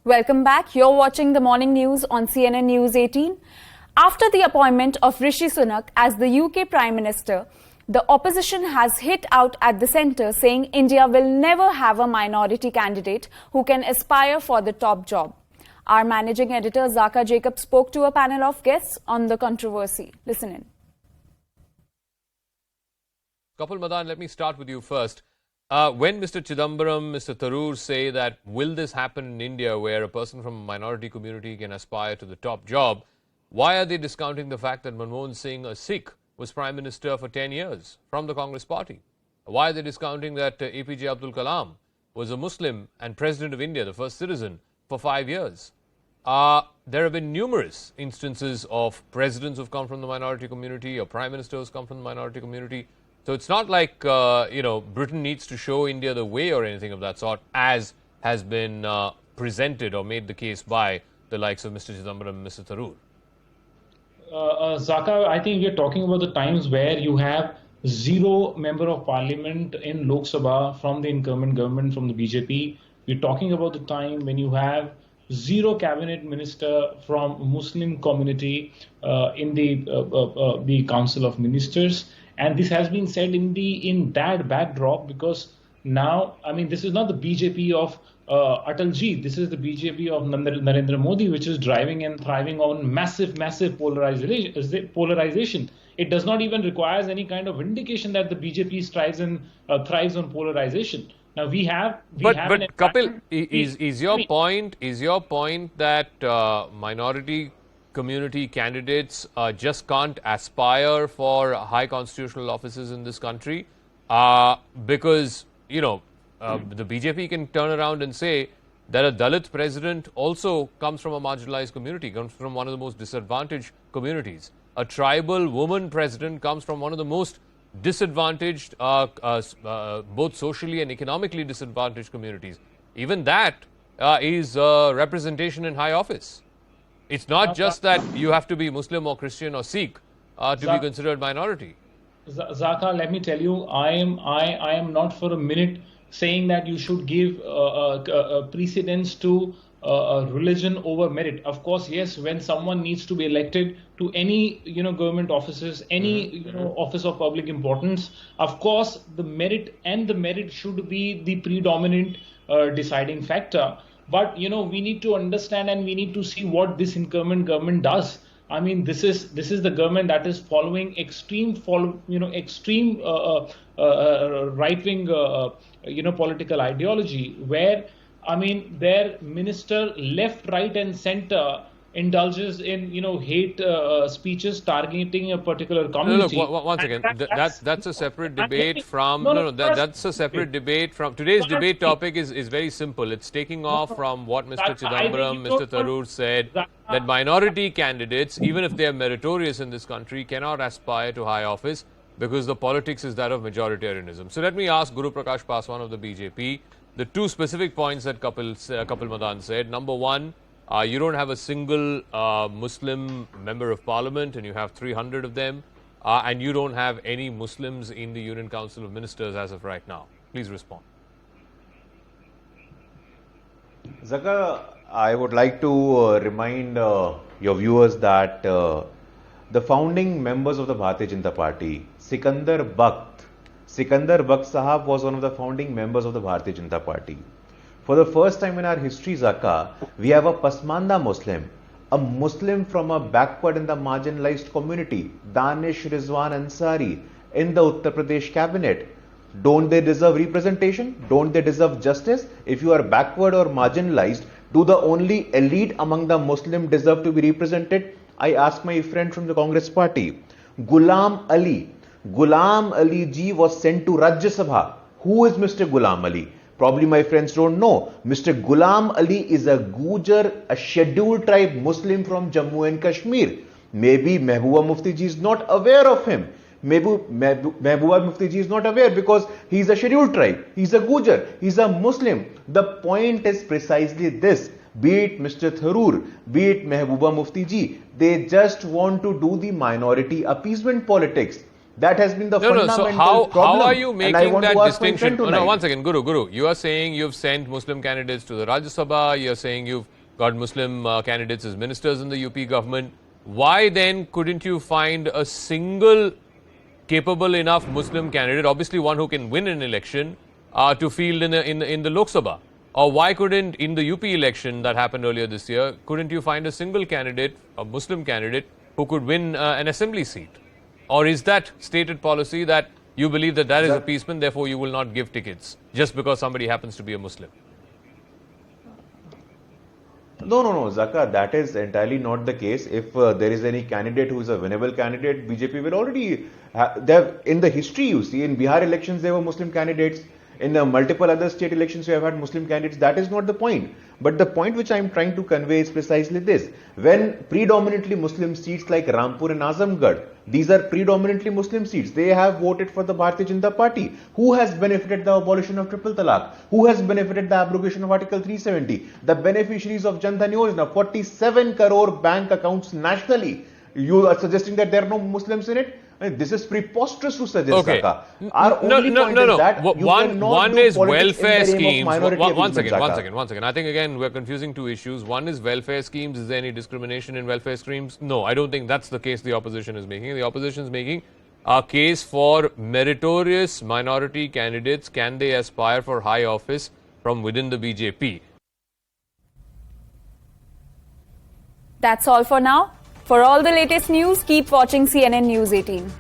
Welcome back. You're watching the morning news on CNN News 18. After the appointment of Rishi Sunak as the UK Prime Minister, the opposition has hit out at the centre, saying India will never have a minority candidate who can aspire for the top job. Our managing editor Zaka Jacob spoke to a panel of guests on the controversy. Listen in. Kapil Madan, let me start with you first. When Mr. Chidambaram, Mr. Tharoor say that will this happen in India where a person from a minority community can aspire to the top job, why are they discounting the fact that Manmohan Singh, a Sikh, was Prime Minister for 10 years from the Congress Party? Why are they discounting that APJ Abdul Kalam was a Muslim and President of India, the first citizen, for 5 years? There have been numerous instances of presidents who've come from the minority community or prime ministers come from the minority community. So it's not like, Britain needs to show India the way or anything of that sort, as has been presented or made the case by the likes of Mr. Chidambaram and Mr. Tharoor. Zaka, I think we're talking about the times where you have zero member of parliament in Lok Sabha from the incumbent government, from the BJP. We're talking about the time when you have zero cabinet minister from Muslim community in the Council of Ministers. And this has been said in that backdrop because now, I mean, this is not the BJP of Atalji. This is the BJP of Narendra Modi, which is driving and thriving on massive polarization. It does not even require any kind of indication that the BJP thrives on polarization. Now But Kapil, is your point that minority community candidates just can't aspire for high constitutional offices in this country because, the BJP can turn around and say that a Dalit president also comes from a marginalized community, comes from one of the most disadvantaged communities. A tribal woman president comes from one of the most disadvantaged, both socially and economically disadvantaged communities. Even that is representation in high office. It's not just that you have to be Muslim or Christian or Sikh to be considered minority. Zaka, let me tell you, I am not for a minute saying that you should give precedence to religion over merit. Of course, yes, when someone needs to be elected to any government offices, any office of public importance, of course the merit should be the predominant deciding factor. But we need to understand and we need to see what this incumbent government does. I mean, this is the government that is following extreme right-wing political ideology, where I mean their minister left, right, and center indulges in hate speeches targeting a particular community. Look, once again, that's a separate debate from that's a separate debate from today's debate topic is very simple. It's taking off from what Mr. Chidambaram, Mr. Tharoor said, that minority candidates, even if they are meritorious in this country, cannot aspire to high office because the politics is that of majoritarianism. So let me ask Guru Prakash Paswan of the BJP the two specific points that Kapil Madan said. Number one, you don't have a single Muslim member of parliament and you have 300 of them, and you don't have any Muslims in the Union Council of Ministers as of right now. Please respond. Zaka, I would like to remind your viewers that the founding members of the Bharatiya Janata Party, Sikandar Bakht Sahab was one of the founding members of the Bharatiya Janata Party. For the first time in our history, Zaka, we have a Pasmanda Muslim, a Muslim from a backward and the marginalized community, Danish Rizwan Ansari, in the Uttar Pradesh cabinet. Don't they deserve representation? Don't they deserve justice? If you are backward or marginalized, do the only elite among the Muslim deserve to be represented? I ask my friend from the Congress Party. Ghulam Ali ji was sent to Rajya Sabha. Who is Mr. Ghulam Ali? Probably my friends don't know. Mr. Ghulam Ali is a Gujar, a scheduled tribe Muslim from Jammu and Kashmir. Maybe Mehbooba Mufti ji is not aware of him. Maybe Mehbooba Mufti ji is not aware because he is a scheduled tribe. He is a Gujar. He is a Muslim. The point is precisely this. Be it Mr. Tharoor, be it Mehbooba Mufti ji, they just want to do the minority appeasement politics. That has been the No, no. fundamental So how problem. are you And I making want that to ask my friend distinction? tonight. No, once again, Guru, you are saying you've sent Muslim candidates to the Rajya Sabha. You're saying you've got Muslim candidates as ministers in the UP government. Why then couldn't you find a single capable enough Muslim candidate, obviously one who can win an election, to field in the Lok Sabha? Or why couldn't, in the UP election that happened earlier this year, couldn't you find a single candidate, a Muslim candidate, who could win an assembly seat? Or is that stated policy that you believe that that is appeasement, therefore you will not give tickets just because somebody happens to be a Muslim? No, Zaka, that is entirely not the case. If there is any candidate who is a winnable candidate, BJP will already in the history, you see, in Bihar elections there were Muslim candidates. In multiple other state elections, you have had Muslim candidates. That is not the point. But the point which I am trying to convey is precisely this. When predominantly Muslim seats like Rampur and Azamgarh, these are predominantly Muslim seats. They have voted for the Bharatiya Janata Party. Who has benefited the abolition of triple talaq? Who has benefited the abrogation of Article 370? The beneficiaries of Jan Dhan Yojana, 47 crore bank accounts nationally. You are suggesting that there are no Muslims in it? This is preposterous to suggest, Okay. Zaka. Our only point is that you cannot One do is politics in welfare the name of schemes. minority Once appeasement, again. Zaka. I think again we're confusing two issues. One is welfare schemes. Is there any discrimination in welfare schemes? No, I don't think that's the case the opposition is making. The opposition is making a case for meritorious minority candidates. Can they aspire for high office from within the BJP? That's all for now. For all the latest news, keep watching CNN News 18.